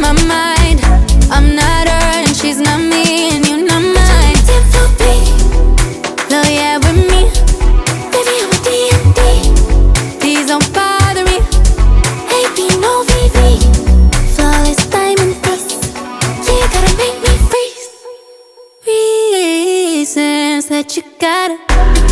my mind. I'm not her and she's not me, and you're not mine. Love, yeah, with me. Baby, I'm a D&D. Please don't bother me. AB, no VV. Flawless diamond piece. Yeah, you gotta make me freeze. Reasons that you gotta